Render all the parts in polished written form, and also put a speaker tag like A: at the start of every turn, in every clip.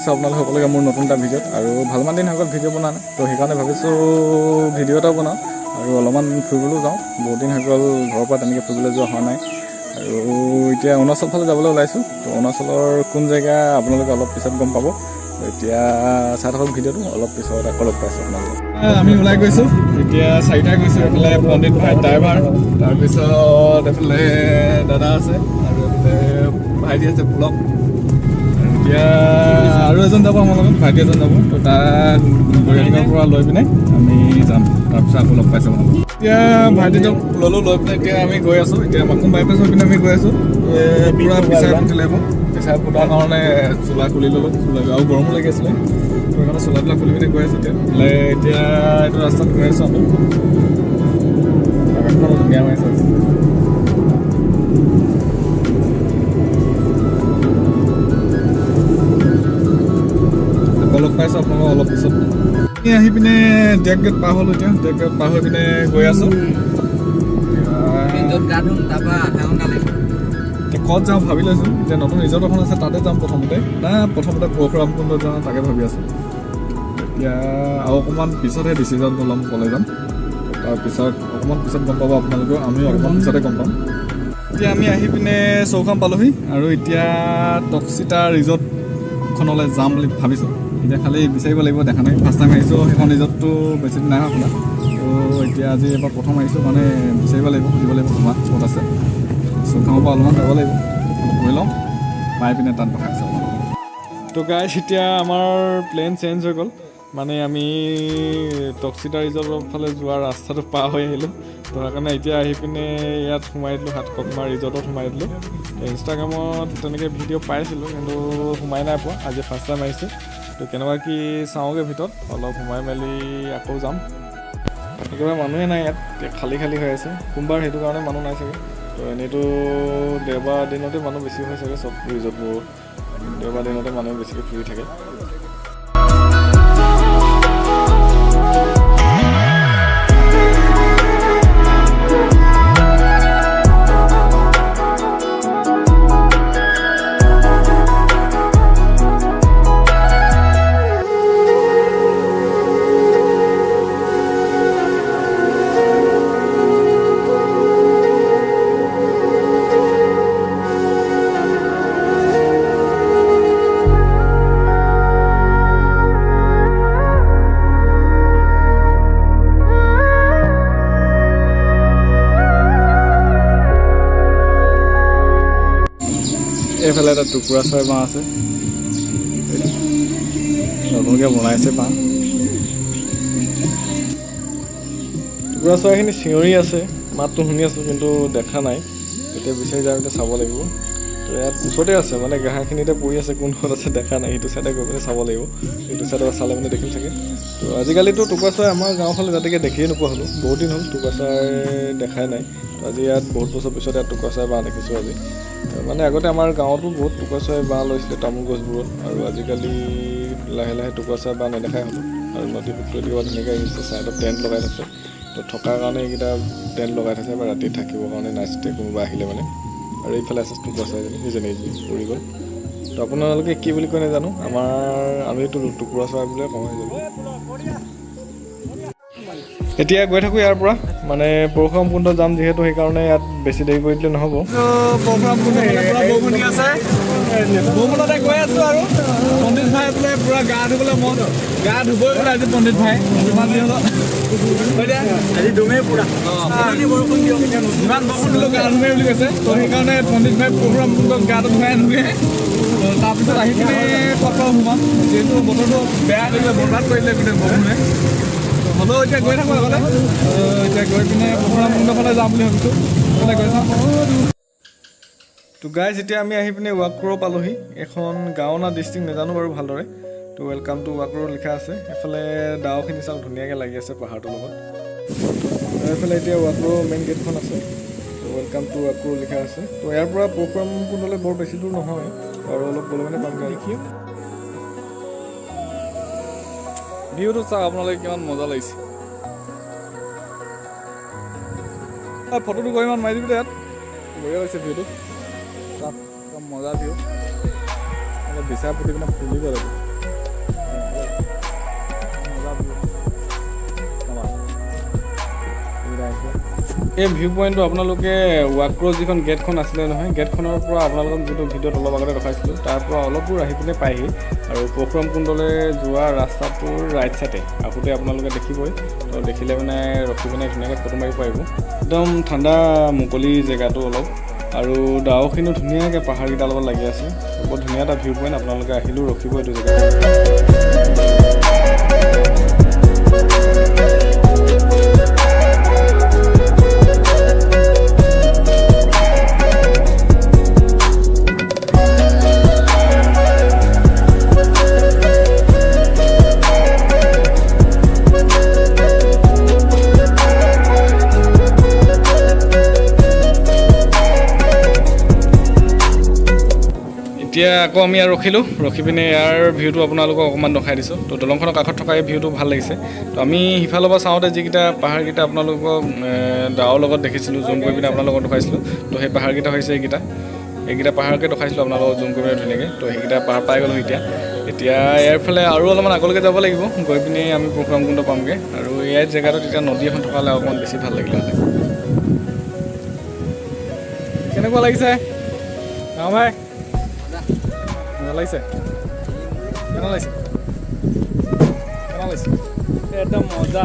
A: পাইছোঁ আপোনালোক সকলোকে মোৰ নতুন এটা ভিডিঅ'ত। আৰু ভালমান দিন হৈ গ'ল ভিডিঅ' বনোৱা নাই, তো সেইকাৰণে ভাবিছোঁ ভিডিঅ' এটা বনাওঁ আৰু অলপমান ফুৰিবলৈ যাওঁ। বহুত দিন হৈ গ'ল ঘৰৰ পৰা তেনেকৈ ফুৰিবলৈ যোৱা হোৱা নাই। আৰু এতিয়া অৰুণাচল ফালে যাবলৈ ওলাইছোঁ। তো অৰুণাচলৰ কোন জেগা আপোনালোকে অলপ পিছত গম পাব। এতিয়া চাই থাকক ভিডিঅ'টো, অলপ পিছত আকৌ লগ পাইছোঁ আপোনালোকক। আমি ওলাই গৈছোঁ, এতিয়া 4টা গৈছোঁ। এইফালে পণ্ডিত ভাই ড্ৰাইভাৰ, তাৰপিছত এইফালে দাদা আছে আৰু এইফালে ভাইটি আছে ব্লগ। এতিয়া আৰু এজন যাব আমাৰ লগত, ভাইটি এজন যাব। তো তাক বৰিয়ালিঙৰ পৰা লৈ পিনে আমি যাম, তাৰপিছত আকৌ লগ পাইছোঁ আপোনালোকক। এতিয়া ভাইটিটোক ল'লোঁ, লৈ পিনে এতিয়া আমি গৈ আছোঁ। এতিয়া মাকুম বাইপাছ হৈ পিনে আমি গৈ আছোঁ। পূৰা পিচাই পুতি লাগিব, পিচাই পুতাৰ কাৰণে চোলা খুলি ল'লোঁ। চোলা আৰু গৰমো লাগি আছিলে, সেইকাৰণে চোলাবিলাক খুলি পিনে গৈ আছোঁ। এতিয়া এইটো ৰাস্তাত গৈ আছোঁ আমি। আকাশখনো ধুনীয়া হৈ আছে। লগ পাইছোঁ আপোনালোকক অলপ পিছত। আহি পিনে ডেক গেট পাৰ হ'লোঁ। এতিয়া ডেক গেট পাৰ হৈ পিনে গৈ আছোঁ। ক'ত যাওঁ ভাবি লৈছোঁ। এতিয়া নতুন ৰিজৰ্ট এখন আছে, তাতে যাম প্ৰথমতে। প্ৰথমতে পৰশুৰাম কুণ্ড যাওঁ, তাকে ভাবি আছোঁ। এতিয়া আৰু অকণমান পিছতহে ডিচিজন ল'ম ক'লে যাম। তাৰপিছত অকণমান পিছত গম পাব আপোনালোকেও, আমিও অকণমান পিছতে গম পাম। এতিয়া আমি আহি পিনে চৌখাম পালোহি আৰু এতিয়া টক্সিতা ৰিজৰ্টখনলৈ যাম বুলি ভাবিছোঁ। এতিয়া খালি বিচাৰিব লাগিব, দেখা নাই। ফাৰ্ষ্ট টাইম আহিছোঁ, সেইখন ৰিজৰ্টটো বেছি দিন নাই খোলা। তো এতিয়া আজি এবাৰ প্ৰথম আহিছোঁ, মানে বিচাৰিব লাগিব, সুধিব লাগিব ক'ৰবাত ক'ত আছে। চৌখামৰ পৰা অলপমান যাব লাগিব, গৈ লওঁ, পাই পিনে তাত দেখাইছোঁ। তো গাইছ, এতিয়া আমাৰ প্লেন চেঞ্জ হৈ গ'ল। মানে আমি টক্সিতা ৰিজৰ্টৰ ফালে যোৱা ৰাস্তাটো পাৰ হৈ আহিলোঁ। তো সেইকাৰণে এতিয়া আহি পিনে ইয়াত সোমাই দিলোঁ, হাতককমাৰ ৰিজৰ্টত সোমাই দিলোঁ। ইনষ্টাগ্ৰামত তেনেকৈ ভিডিঅ' পাইছিলোঁ, কিন্তু সোমাই নাই পোৱা। আজি ফাৰ্ষ্ট টাইম আহিছোঁ। তো কেনেকুৱা কি চাওঁগৈ ভিতৰত, অলপ সোমাই মেলি আকৌ যাম। একেবাৰে মানুহে নাই ইয়াত, খালী খালী হৈ আছে। সোমবাৰ, সেইটো কাৰণে মানুহ নাই চাগে। তো এনেইতো দেওবাৰ দিনতে মানুহ বেছি হৈ চাগে, চব ৰিজৰ্টবোৰ দেওবাৰ দিনতে মানুহ বেছিকৈ ফুৰি থাকে। এইফালে এটা টুকুৰা চৰাই বাঁহ আছে, নতুনকৈ বনাইছে বাঁহ। টুকুৰা চৰাইখিনি চিঞৰি আছে, মাতটো শুনি আছোঁ, কিন্তু দেখা নাই। এতিয়া বিচাৰি যাই পিনে চাব লাগিব। তো ইয়াত ওচৰতে আছে, মানে ঘাঁহখিনিতে পৰি আছে, কোনখন আছে দেখা নাই। সেইটো চাইডে গৈ পিনে চাব লাগিব, সেইটো চাইডে চালে মানে দেখিম চাগে। তো আজিকালিতো টুকুৰা চৰাই আমাৰ গাঁওফালে যাতেকৈ দেখিয়ে নোপোৱা হ'লোঁ, বহুত দিন হ'ল টুকুৰা চৰাই দেখাই নাই। তো আজি ইয়াত বহুত বছৰ পিছত ইয়াত টুকুৰা চৰাই বাঁহ দেখিছোঁ আজি। মানে আগতে আমাৰ গাঁৱতো বহুত টুকুৰা চৰাই বাঁহ লৈছিলে তামোল গছবোৰত, আৰু আজিকালি লাহে লাহে টুকুৰা চৰাই বাঁহ নেদেখাই হ'লোঁ। আৰু নদী পুখুৰী দিব ধুনীয়াকৈ আহিছে, ছাইডত টেণ্ট লগাই থৈছে। তো থকাৰ কাৰণে এইকেইটা টেণ্ট লগাই থৈছে, বা ৰাতি থাকিবৰ কাৰণে নাইট ষ্টে কোনোবা আহিলে মানে। আৰু এইফালে আছে টুকুৰা চৰাইজনী, নিজে পৰি গ'ল। তো আপোনালোকে কি বুলি কয় নাজানো, আমিতো টুকুৰা চৰাই বুলিয়ে কওঁ সেইজনী। এতিয়া গৈ থাকোঁ ইয়াৰ পৰা, মানে পৰশুৰাম কুণ্ড যাম যিহেতু, সেইকাৰণে ইয়াত বেছি দেৰি কৰি দিলে নহ'ব। পৰশুৰাম কুণ্ড বৰষুণ দি আছে, বৰষুণতে গৈ আছোঁ। আৰু পণ্ডিত ভাই বোলে পূৰা গা ধুবলৈ মন, গা ধুবই বোলে আজি পণ্ডিত ভাই। যিমান যি হ'লেও আজি ধুমেই পূৰা, বৰষুণ দিয়ক, যিমান বৰষুণ দিলেও গা ধুমেই বুলি কৈছে। তো সেইকাৰণে পণ্ডিত ভাই পৰশুৰাম কুণ্ডত গাটো ধুৱাই আনোগৈ। তাৰপিছত আহি পিনে ক'ত সোমাম, যিহেতু বতৰটো বেয়া কৰিলে, বৰবাদ কৰিলে গোটেই বৰষুণে। হ'লেও এতিয়া গৈ থাকোঁ আগতে, এতিয়া গৈ পিনে পৰশুৰাম কুণ্ডৰ ফালে যাম বুলি ভাবিছোঁ, সেইফালে গৈ চাওঁ। তো গাইজ, এতিয়া আমি আহি পিনে ৱাক্ৰ পালোহি। এখন গাঁও না ডিষ্ট্ৰিক্ট নাজানো বাৰু ভালদৰে। তো ৱেলকাম টু ৱাক্ৰ লিখা আছে। এইফালে ডাৱৰখিনি চাওঁ, ধুনীয়াকৈ লাগি আছে পাহাৰটোৰ লগত। এইফালে এতিয়া ৱাক্ৰ মেইন গেটখন আছে, তো ৱেলকাম টু ৱাক্ৰ লিখা আছে। তো ইয়াৰ পৰা পৰশুৰাম কুণ্ডলৈ বৰ বেছি দূৰ নহয়, আৰু অলপ গ'লে মানে পামগৈ। দেখি ভিউটো চাওক আপোনালোকে, কিমান মজা লাগিছে। ফটোটো গৈ ইমান মাৰি দিবি ইয়াত, বঢ়িয়া লাগিছে ভিউটো। তাত একদম মজা ভিউ, অলপ বিচাৰ পুতি পিনে ফুলি গ'ল। এই ভিউ পইণ্টটো আপোনালোকে ৱাক্ৰ যিখন গেটখন আছিলে নহয়, গেটখনৰ পৰা আপোনালোকক যিটো ভিডিঅ'ত অলপ আগতে দেখাইছিলোঁ তাৰ পৰা অলপ দূৰ আহি পিনে পায়হি। আৰু পৰশুৰাম কুণ্ডলৈ যোৱা ৰাস্তাটোৰ ৰাইট ছাইডে আহোঁতে আপোনালোকে দেখিবই, তো দেখিলে মানে ৰখি পিনে ধুনীয়াকৈ ফটো মাৰিব পাৰিব। একদম ঠাণ্ডা মুকলি জেগাটো অলপ, আৰু ডাৱৰখিনিও ধুনীয়াকৈ পাহাৰকেইটাৰ লগত লাগি আছে। বহুত ধুনীয়া এটা ভিউ পইণ্ট, আপোনালোকে আহিলেও ৰখিব এইটো জেগাত। এতিয়া আকৌ আমি আৰু ৰখি পিনে ইয়াৰ ভিউটো আপোনালোকক অকণমান দেখাই দিছোঁ। তো দলংখনৰ কাষত থকা এই ভিউটো ভাল লাগিছে। তো আমি সিফালৰ পৰা চাওঁতে যিকেইটা পাহাৰকেইটা আপোনালোকক ডাৱৰ লগত দেখিছিলোঁ, জুম কৰি পিনে আপোনালোকক দেখাইছিলোঁ, তো সেই পাহাৰকেইটা হৈছে এইকেইটা পাহাৰকে দেখাইছিলোঁ আপোনালোকক জুম কৰি পিনে ধুনীয়াকৈ। তো সেইকেইটা পাহাৰ পাই গ'লোঁ এতিয়া ইয়াৰ ফালে আৰু অলপমান আগলৈকে যাব লাগিব, গৈ পিনে আমি পৰশুৰাম কুণ্ড পামগৈ। আৰু ইয়াৰ জেগাটোত এতিয়া নদী এখন থকা হ'লে অকণমান বেছি ভাল লাগিলে হ'লে। কেনেকুৱা লাগিছে ভাই? লাগিছে কেনে লাগিছে? একদম মজা,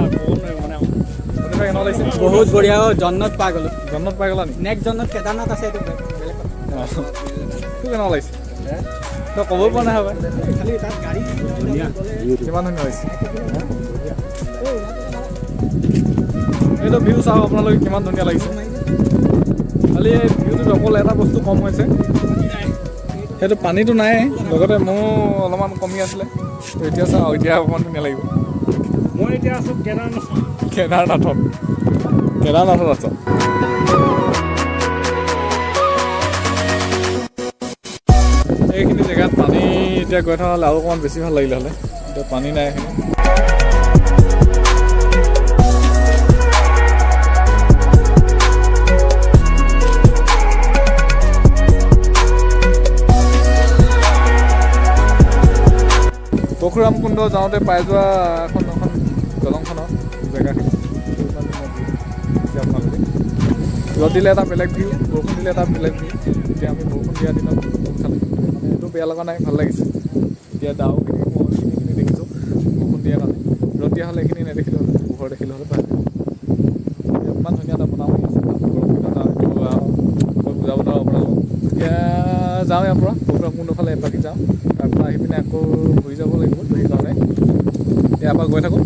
A: কেনে লাগিছে?
B: বহুত বঢ়িয়া। জন্নত পাই গ'লো।
A: জন্নত পাই গ'লা নি?
B: নেক্সট জন্নত কেদাৰনাথ আছে, এইটো
A: কেনে লাগিছে? তই ক'ব পৰা নাই হবে খালি তাত গাড়ী কিমান ধুনীয়া হৈছে। এইটো ভিউ চাওক আপোনালোকে কিমান ধুনীয়া লাগিছে। খালি এই ভিউটোত অকল এটা বস্তু কম হৈছে, সেইটো পানীটো নাই, লগতে মোৰ অলপমান কমি আছিলে। তো এতিয়া চাওঁ, এতিয়া অকণমান ধুনীয়া লাগিব।
B: মই এতিয়া আছোঁ
A: কেদাৰনাথত আছোঁ। এইখিনি জেগাত পানী এতিয়া গৈ থকা হ'লে আৰু অকণমান বেছি ভাল লাগিলে হ'লে, এতিয়া পানী নাই এইখিনি। পৰশুৰাম কুণ্ড যাওঁতে পাই যোৱা এখন দলংখনৰ জেগাখিনি এতিয়া আপোনালোকে ৰ'দ দিলে এটা বেলেগ ভিউ, বৰষুণ দিলে এটা বেলেগ ভিউ। এতিয়া আমি বৰষুণ দিয়া দিনত খালে মানে এইটো বেয়া লগা নাই, ভাল লাগিছে। এতিয়া ডাৱৰখিনি দেখিছোঁ বৰষুণ দিয়াৰ কাৰণে, ৰ'দ দিয়া হ'লে এইখিনি নেদেখিলোঁ হ'লে, পোহৰ দেখিলোঁ হ'লে ভাল। ইমান ধুনীয়া এটা বনাব আছে, বুজাব নোৱাৰোঁ আপোনালোকক। এতিয়া যাওঁ ইয়াৰ পৰা পৰশুৰাম কুণ্ড ফালে এপাকি যাওঁ, তাৰপৰা আহি পিনে আকৌ ঘূৰি যাব লাগিব। সেইকাৰণে ইয়াৰ পৰা গৈ থাকোঁ।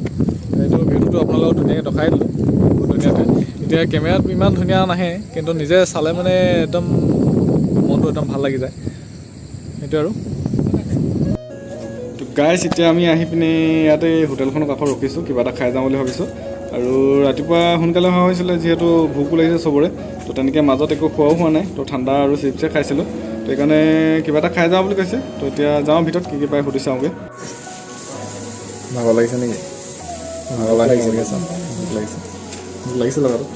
A: এইটো ভিউটো আপোনালোকক ধুনীয়াকৈ দেখাই দিলোঁ, বহুত ধুনীয়া ঠাই। এতিয়া কেমেৰাত ইমান ধুনীয়া নাহে, কিন্তু নিজে চালে মানে একদম মনটো একদম ভাল লাগি যায়। সেইটো আৰু গাইছ, এতিয়া আমি আহি পিনে ইয়াতে হোটেলখনৰ কাষত ৰখিছোঁ, কিবা এটা খাই যাওঁ বুলি ভাবিছোঁ। আৰু ৰাতিপুৱা সোনকালে অহা হৈছিলে, যিহেতু ভোকো লাগিছে চবৰে। তো তেনেকৈ মাজত একো খোৱাও হোৱা নাই, তো ঠাণ্ডা আৰু চিপছে খাইছিলোঁ। তো সেইকাৰণে কিবা এটা খাই যাওঁ বুলি কৈছে। তো এতিয়া যাওঁ ভিতৰত, কি পাই সুধি চাওঁগৈ। ভাগৰ লাগিছে নেকি? ভাগৰ লাগিছে ভোক লাগিছে লগাটো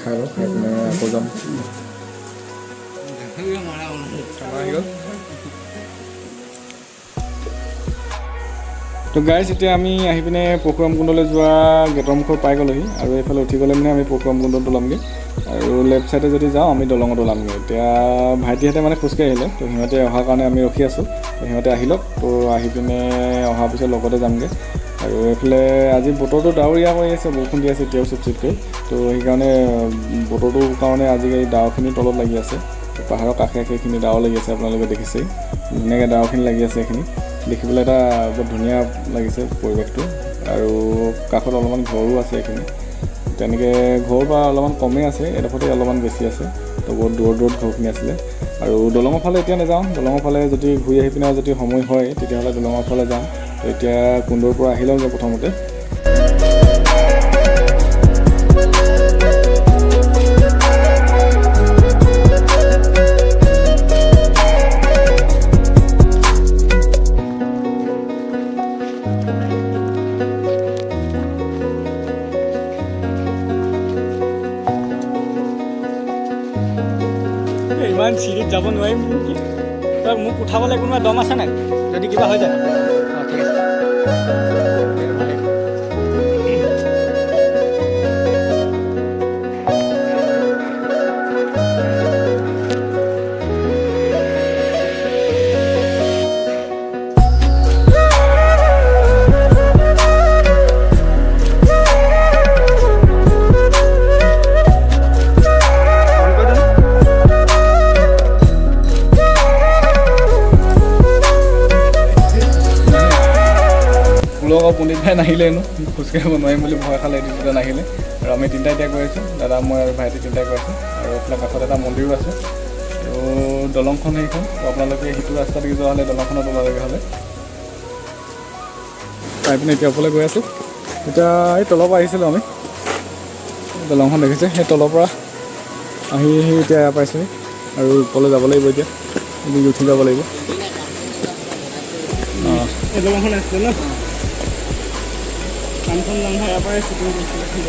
A: খাই লওঁ, খাই পিনে আকৌ যাম। আহি গ'ল। তো গাইছ, এতিয়া আমি আহি পিনে পৰশুৰাম কুণ্ডলৈ যোৱা গেটৰ মুখত পাই গ'লোহি। আৰু এইফালে উঠি গ'লে মানে আমি পৰশুৰাম কুণ্ডত ওলামগৈ, আৰু লেফ্ট ছাইডে যদি যাওঁ আমি দলঙত ওলামগৈ। এতিয়া ভাইটিহঁতে মানে খোজকাঢ়ি আহিলে, তো সিহঁতে অহাৰ কাৰণে আমি ৰখি আছোঁ। তো সিহঁতে আহি লওক, তো আহি পিনে অহাৰ পিছত লগতে যামগৈ। আৰু এইফালে আজি বতৰটো ডাৱৰীয়া কৰি আছে, বৰষুণ দি আছে এতিয়াও চিপচিপকৈ। তো সেইকাৰণে বতৰটোৰ কাৰণে আজিকালি ডাৱৰখিনি তলত লাগি আছে, পাহাৰৰ কাষে কাষেখিনি ডাৱৰ লাগি আছে। আপোনালোকে দেখিছেই ধুনীয়াকৈ ডাৱৰখিনি লাগি আছে। এইখিনি দেখিবলৈ এটা বহুত ধুনীয়া লাগিছে পৰিৱেশটো। আৰু কাষত অলপমান ঘৰো আছে এইখিনি, তেনেকৈ ঘৰ বা অলপমান কমেই আছে, এডোখৰতে অলপমান বেছি আছে। তো বহুত দূৰত ঘৰখিনি আছিলে। আৰু দলঙৰ ফালে এতিয়া নাযাওঁ, দলঙৰ ফালে যদি ঘূৰি আহি পিনে যদি সময় হয় তেতিয়াহ'লে দলঙৰ ফালে যাম। এতিয়া কুণ্ডৰ পৰা আহি লওঁগৈ প্ৰথমতে।
B: ইমান চিৰিত যাব নোৱাৰিম নেকি? তই মোক উঠাবলৈ কোনোবা দম আছে নাই যদি কিবা হৈ যায়? অঁ ঠিক আছে।
A: দাদাই নাহিলেনো খোজকাঢ়িব নোৱাৰিম বুলি ভয় খালে এদিনতে নাহিলে আৰু আমি তিনিটাই এতিয়া গৈ আছোঁ দাদা মই আৰু ভাইটি তিনিটাই গৈ আছোঁ আৰু এইফালে কাষত এটা মন্দিৰো আছে আৰু দলংখন সেইখন আপোনালোকে সিটো ৰাস্তা দি যোৱা হ'লে দলংখনত ওলাবগৈ হ'লে পাই পিনে এতিয়া ওপৰলৈ গৈ আছোঁ এতিয়া এই তলৰ পৰা আহিছিলোঁ আমি দলংখন দেখিছে সেই তলৰ পৰা আহি এতিয়া এয়া পাইছোঁহি আৰু ওপৰলৈ যাব লাগিব এতিয়া উঠি যাব লাগিব
B: দলংখন আছিলে ন কাঞ্চন জংঘা ইয়াৰ পৰাই শ্বুটিং কৰিছিলে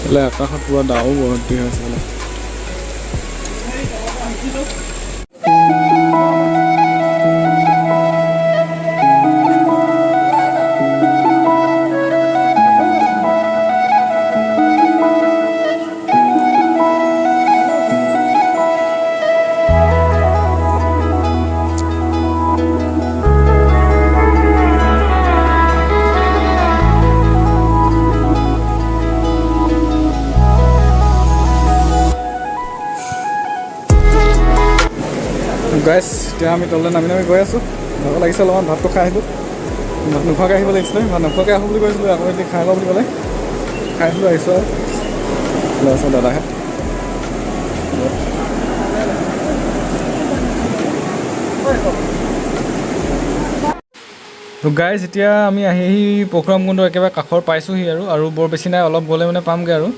A: বোলে আকাশত পুৰা ডাও ভৰ্তি হৈ আছে বোলে গাইছ এতিয়া আমি তললৈ নামি গৈ আছোঁ ভাগৰ লাগিছে অলপমান ভাতটো খাই আহিলোঁ ভাত নোখোৱাকৈ আহিব লাগিছিলে ভাত নোখোৱাকৈ আহোঁ বুলি কৈছিলোঁ আকৌ এতিয়া খাই লওঁ বুলি ক'লে খাই আহিলোঁ আহিছোঁ আৰু লৈ আছোঁ দাদাহে তো গাইজ এতিয়া আমি আহি পৰশুৰাম কুণ্ড একেবাৰে কাষৰ পাইছোঁহি আৰু বৰ বেছি নাই অলপ গ'লে মানে পামগৈ আৰু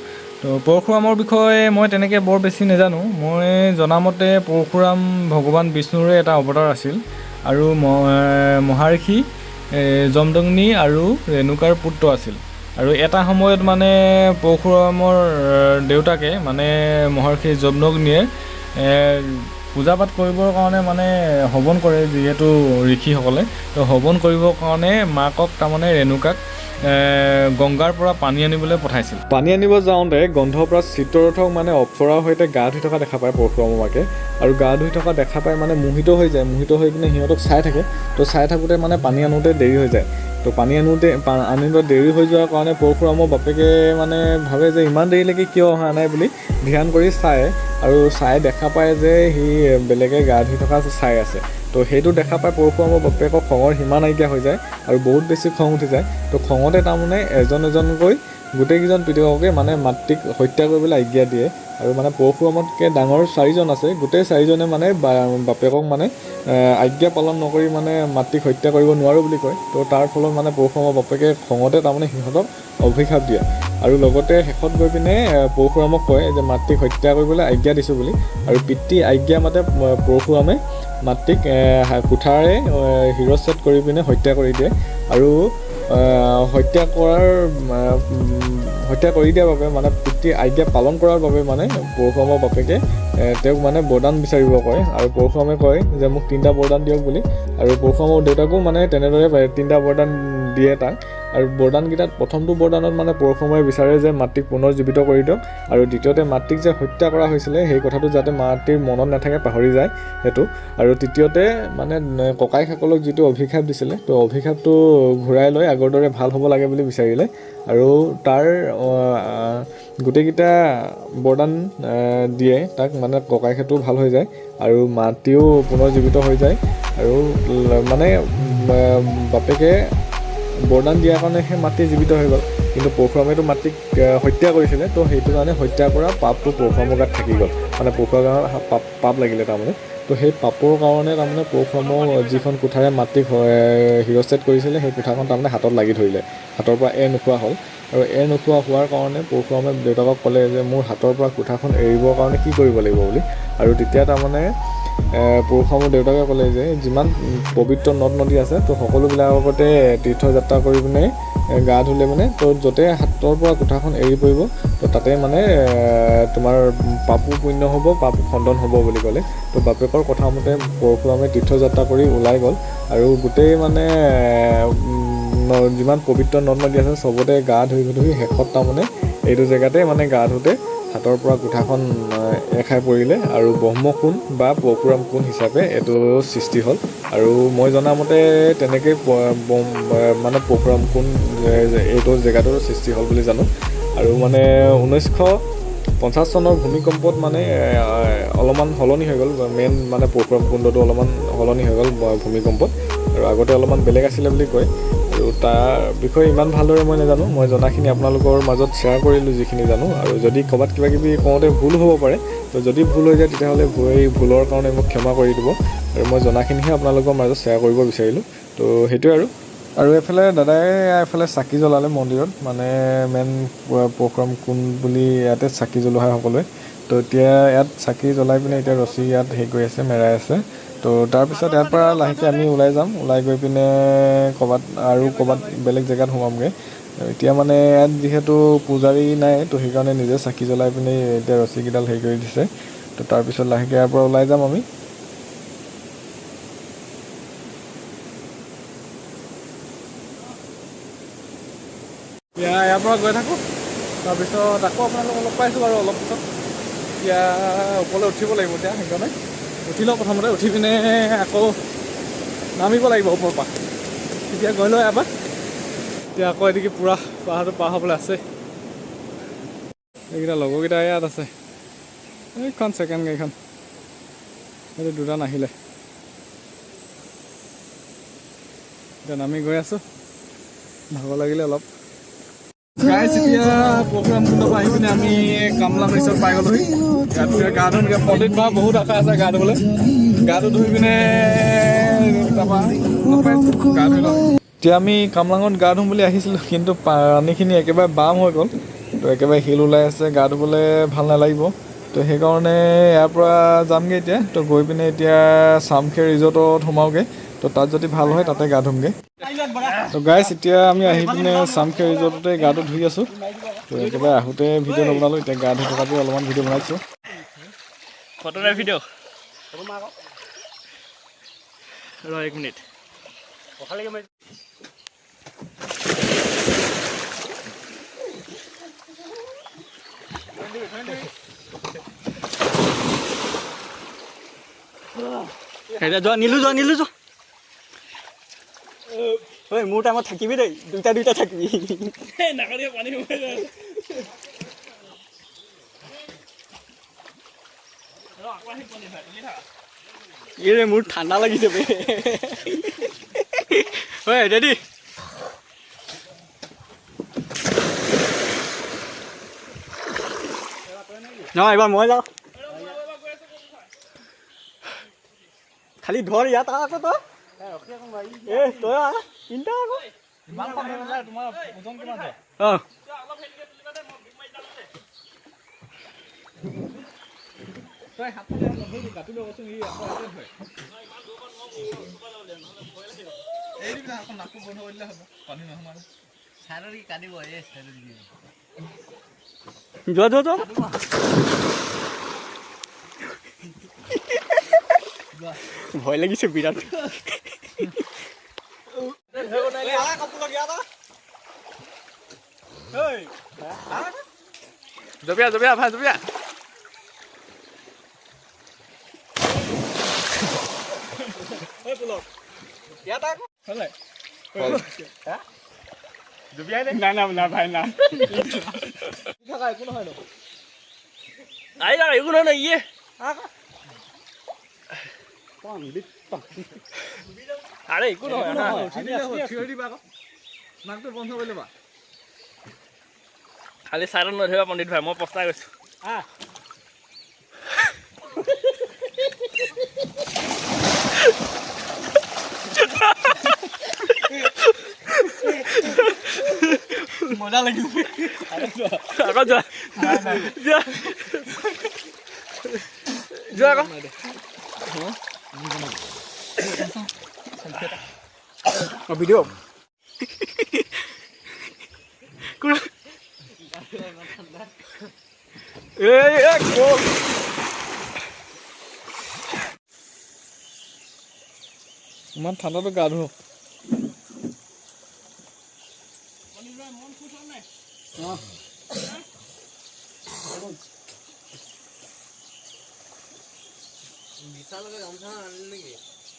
A: তো পৰশুৰামৰ বিষয়ে মই তেনেকৈ বৰ বেছি নাজানো মই জনামতে পৰশুৰাম ভগৱান বিষ্ণুৰে এটা অৱতাৰ আছিল আৰু মহাৰ্ষি যমদগ্নি আৰু ৰেণুকাৰ পুত্ৰ আছিল আৰু এটা সময়ত মানে পৰশুৰামৰ দেউতাকে মানে মহৰ্ষি যমদগ্নিয়ে পূজা পাঠ কৰিবৰ কাৰণে মানে হৱন কৰে যিহেতু ঋষিসকলে তো হৱন কৰিবৰ কাৰণে মাকক তাৰমানে ৰেণুকাক গংগাৰ পৰা পানী আনিবলৈ পঠাইছিল পানী আনিব যাওঁতে গন্ধৰ পৰা চিত্ৰৰথক মানে অপ্সৰাৰ সৈতে গা ধুই থকা দেখা পায় পৰশুৰামৰ মাকে আৰু গা ধুই থকা দেখা পাই মানে মোহিত হৈ যায় মোহিত হৈ কিনে সিহঁতক চাই থাকে তো চাই থাকোঁতে মানে পানী আনোতে দেৰি হৈ যায় তো পানী আনিব দেৰি হৈ যোৱাৰ কাৰণে পৰশুৰামৰ বাপেকে মানে ভাবে যে ইমান দেৰিলৈকে কিয় অহা নাই বুলি ধ্যান কৰি চায় আৰু চাই দেখা পায় যে সি বেলেগে গা ধুই থকা চাই আছে তো সেইটো দেখা পাই পৰশুৰামৰ বাপেকক খঙৰ সীমা নাইকিয়া হৈ যায় আৰু বহুত বেছি খং উঠি যায় তো খঙতে তাৰমানে এজনকৈ গোটেইকেইজন পিতৃককে মানে মাতৃক হত্যা কৰিবলৈ আজ্ঞা দিয়ে আৰু মানে পৰশুৰামতকৈ ডাঙৰ 4জন আছে গোটেই 4জনে মানে বাপেকক মানে আজ্ঞা পালন নকৰি মানে মাতৃক হত্যা কৰিব নোৱাৰোঁ বুলি কয় তো তাৰ ফলত মানে পৰশুৰামৰ বাপেকে খঙতে তাৰমানে সিহঁতক অভিশাপ দিয়ে আৰু লগতে শেষত গৈ পিনে পৰশুৰামক কয় যে মাতৃক হত্যা কৰিবলৈ আজ্ঞা দিছোঁ বুলি আৰু পিতৃ আজ্ঞা মতে পৰশুৰামে মাতৃক কুঠাৰে শিৰচ্ছেদ কৰি পিনে হত্যা কৰি দিয়ে আৰু হত্যা কৰি দিয়াৰ বাবে মানে পিতৃ আজ্ঞা পালন কৰাৰ বাবে মানে পৰশুৰামৰ বাপেকে তেওঁক মানে বৰদান বিচাৰিব কয় আৰু পৰশুৰামে কয় যে মোক 3টা বৰদান দিয়ক বুলি আৰু পৰশুৰামৰ দেউতাকো মানে তেনেদৰে 3টা বৰদান দিয়ে তাক আৰু বৰদানকেইটাত প্ৰথমটো বৰদানত মানে পৰশুৰামে বিচাৰে যে মাতৃক পুনৰ জীৱিত কৰি দিয়ক আৰু দ্বিতীয়তে মাতৃক যে হত্যা কৰা হৈছিলে সেই কথাটো যাতে মাতৃৰ মনত নাথাকে পাহৰি যায় সেইটো আৰু তৃতীয়তে মানে ককাইসকলক যিটো অভিশাপ দিছিলে তো অভিশাপটো ঘূৰাই লৈ আগৰ দৰে ভাল হ'ব লাগে বুলি বিচাৰিলে আৰু তাৰ গোটেইকেইটা বৰদান দিয়ে তাক মানে ককাইকটো ভাল হৈ যায় আৰু মাতৃও পুনৰ জীৱিত হৈ যায় আৰু মানে বাপেকে বৰদান দিয়াৰ কাৰণে সেই মাতৃ জীৱিত হৈ গ'ল কিন্তু পৰশুৰামেতো মাতৃক হত্যা কৰিছিলে তো সেইটো কাৰণে হত্যা কৰা পাপটো পৰশুৰামৰ গাত থাকি গ'ল মানে পৰশুৰামৰ পাপ লাগিলে তাৰমানে তো সেই পাপৰ কাৰণে তাৰমানে পৰশুৰামৰ যিখন কুঠাৰে মাতৃক শিৰচ্ছেদ কৰিছিলে সেই কুঠাৰখন তাৰমানে হাতত লাগি ধৰিলে হাতৰ পৰা নোখোৱা হ'ল আৰু নোখোৱা হোৱাৰ কাৰণে পৰশুৰামে দেউতাকক ক'লে যে মোৰ হাতৰ পৰা কুঠাৰখন এৰিবৰ কাৰণে কি কৰিব লাগিব বুলি আৰু তেতিয়া তাৰমানে পৰশুৰামৰ দেউতাকে ক'লে যে যিমান পবিত্ৰ নদ নদী আছে তো সকলোবিলাকৰ আগতে তীৰ্থযাত্ৰা কৰি পিনে গা ধুলে মানে তো য'তে হাতৰ পৰা কুঠাৰখন এৰি পৰিব তো তাতে মানে তোমাৰ পাপো পুণ্য হ'ব পাপ খণ্ডন হ'ব বুলি ক'লে তো বাপেকৰ কথা মতে পৰশুৰামে তীৰ্থযাত্ৰা কৰি ওলাই গ'ল আৰু গোটেই মানে যিমান পবিত্ৰ নদ নদী আছে চবতে গা ধুই শেষত তাৰমানে এইটো জেগাতে মানে গা ধুতে হাতৰ পৰা কুঠাৰখন খাই পৰিলে আৰু ব্ৰহ্মকুণ্ড বা পৰশুৰাম কুণ্ড হিচাপে এইটো সৃষ্টি হ'ল আৰু মই জনামতে তেনেকৈ মানে পৰশুৰাম কুণ্ড এইটো জেগাটোৰ সৃষ্টি হ'ল বুলি জানো আৰু মানে 50 চনৰ ভূমিকম্পত মানে অলপমান সলনি হৈ গ'ল, মেইন মানে পৰশুৰাম কুণ্ডটো অলপমান সলনি হৈ গ'ল ভূমিকম্পত, আৰু আগতে অলপমান বেলেগ আছিলে বুলি কয়। আৰু তাৰ বিষয়ে ইমান ভালদৰে মই নাজানো, মই জনাখিনি আপোনালোকৰ মাজত শ্বেয়াৰ কৰিলোঁ যিখিনি জানো। আৰু যদি ক'ৰবাত কিবা কিবি কওঁতে ভুল হ'ব পাৰে, তো যদি ভুল হৈ যায় তেতিয়াহ'লে ভুলৰ কাৰণে মোক ক্ষমা কৰি দিব। আৰু মই জনাখিনিহে আপোনালোকৰ মাজত শ্বেয়াৰ কৰিব বিচাৰিলোঁ। তো সেইটোৱে আৰু এইফালে দাদাই এইফালে চাকি জ্বলালে মন্দিৰত, মানে মেইন পৰশুৰাম কুণ্ড বুলি ইয়াতে চাকি জ্বলোৱা হয় সকলোৱে। তো এতিয়া ইয়াত চাকি জ্বলাই পিনে এতিয়া ৰছী ইয়াত হেৰি কৰি আছে, মেৰাই আছে। তো তাৰপিছত ইয়াৰ পৰা লাহেকৈ আমি ওলাই যাম, ওলাই গৈ পিনে ক'ৰবাত বেলেগ জেগাত সোমামগৈ। এতিয়া মানে ইয়াত যিহেতু পূজাৰী নাই, তো সেইকাৰণে নিজে চাকি জ্বলাই পিনে এতিয়া ৰছীকেইডাল হেৰি কৰি দিছে। তো তাৰপিছত লাহেকৈ ইয়াৰ পৰা ওলাই যাম আমি। ইয়াৰ পৰা গৈ থাকোঁ, তাৰপিছত আকৌ আপোনালোকক লগ পাইছোঁ বাৰু অলপ পিছত। এতিয়া ওপৰলৈ উঠিব লাগিব, এতিয়া সেইকাৰণে উঠি লওঁ প্ৰথমতে, উঠি পিনে আকৌ নামিব লাগিব ওপৰৰ পৰা। এতিয়া গৈ লওঁ ইয়াৰ পৰা, এতিয়া আকৌ এদিকে পূৰা পাহাৰটো পাৰ হ'বলৈ আছে। এইকেইটা লগৰকেইটা ইয়াত আছে, এইখন ছেকেণ্ড গাড়ীখন, সেইটো দুটা নাহিলে। এতিয়া নামি গৈ আছোঁ, ভাগৰ লাগিলে অলপ। গাইছ, এতিয়া পৰশুৰাম কুণ্ডৰ পৰা আহি পিনে আমি কামলা প্লেচত পাই গ'লোহি। ইয়াত গা ধুমগৈ, পণ্ডিত বা বহুত আশা আছে গা ধুবলৈ। গাটো ধুই পিনে তাৰপৰা গা ধুই লওঁ। এতিয়া আমি কামলাঙত গা ধুম বুলি আহিছিলোঁ, কিন্তু পানীখিনি একেবাৰে বাম হৈ গ'ল। তো একেবাৰে শিল ওলাই আছে, গা ধুবলৈ ভাল নালাগিব। তো সেইকাৰণে ইয়াৰ পৰা যামগৈ এতিয়া। তো গৈ পিনে এতিয়া চামখেৰ ৰিজৰ্টত সোমাওগৈ। তো তাত যদি ভাল হয় তাতে গা ধুমগৈ। তো গাইছ, এতিয়া আমি আহি পিনে চামখেৰ ৰিজৰ্টতে গাটো ধুই আছোঁ। তো একেবাৰে আহোঁতে ভিডিঅ' নবনালোঁ, এতিয়া গা ধুই থকাতে অলপমান ভিডিঅ' বনাইছোঁ।
B: ফটো নাই ভিডিঅ' ৰ 1 মিনিট। যোৱা নিলো যোৱা ঐ, মোৰ টাইমত থাকিবি দেই, দুইটা থাকিবি। এই মোৰ ঠাণ্ডা লাগিছে বে। ঐ ৰেডি? নহয়, এইবাৰ মই যাওঁ। খালি ধৰ ইয়াত আকৌ তই। তই তিনিটা আকৌ। অঁ, যোৱা ভয় লাগিছে বিৰাট। জপিয়া ভাই জপিয়া। না ভাই না, একো নহয় ন ইয়ে। আরে একো নহয়, নাকটো বন্ধ কৰি ল'বা। খালি চাইডত নধৰিবা পণ্ডিত ভাই, মই পস্তাই গৈছো। মজা লাগিল। আকৌ যোৱা আকৌ ভিডিঅ' ইমান ঠাণ্ডাটো গা ধুও।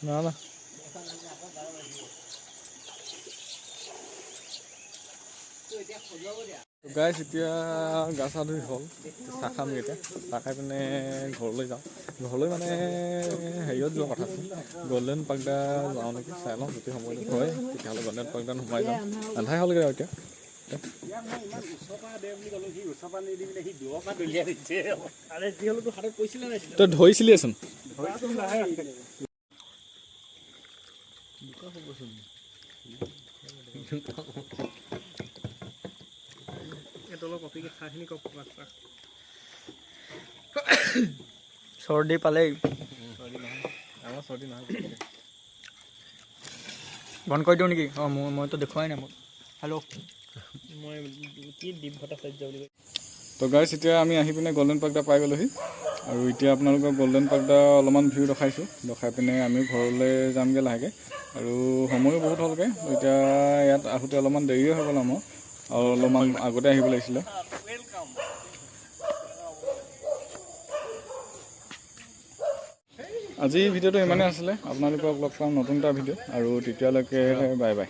B: না
A: গাইছ এতিয়া গা চা ধুই হ'ল, চাহ খামগৈ এতিয়া। চাহ খাই পিনে ঘৰলৈ যাওঁ। ঘৰলৈ মানে হেৰিয়ত যোৱা কথা আছে, গল্ডেন পাগদা যাওঁ নেকি, চাই লওঁ যদি সময়টো হয় তেতিয়াহ'লে গল্ডেন পাগদাত সোমাই যাওঁ। আন্ধাৰে হ'লগৈ আৰু এতিয়া। তই ধৰিছিলিচোন।
B: চৰ্দি পালেই
A: আমাৰ চৰ্দি নহয়।
B: বন্ধ কৰি দিওঁ নেকি? অঁ মইতো দেখুৱাই নাই মোক। হেল্ল' মই কি দীপ ভট্টাচাৰ্য বুলি কয়।
A: তো গাইছ এতিয়া আমি আহি পিনে গল্ডেন পাগদা পাই গ'লোহি। আৰু এতিয়া আপোনালোকক গল্ডেন পাগদা অলপমান ভিউ দেখাইছোঁ, দেখাই পিনে আমি ঘৰলৈ যামগৈ লাহেকৈ। আৰু সময়ো বহুত হ'লগৈ, এতিয়া ইয়াত আহোঁতে অলপমান দেৰিয়ে হৈ গ'ল আমাৰ, আৰু অলপমান আগতে আহিব লাগিছিলে। আজি ভিডিঅ'টো ইমানেই আছিলে, আপোনালোকক লগ পাম নতুন এটা ভিডিঅ', আৰু তেতিয়ালৈকে বাই বাই।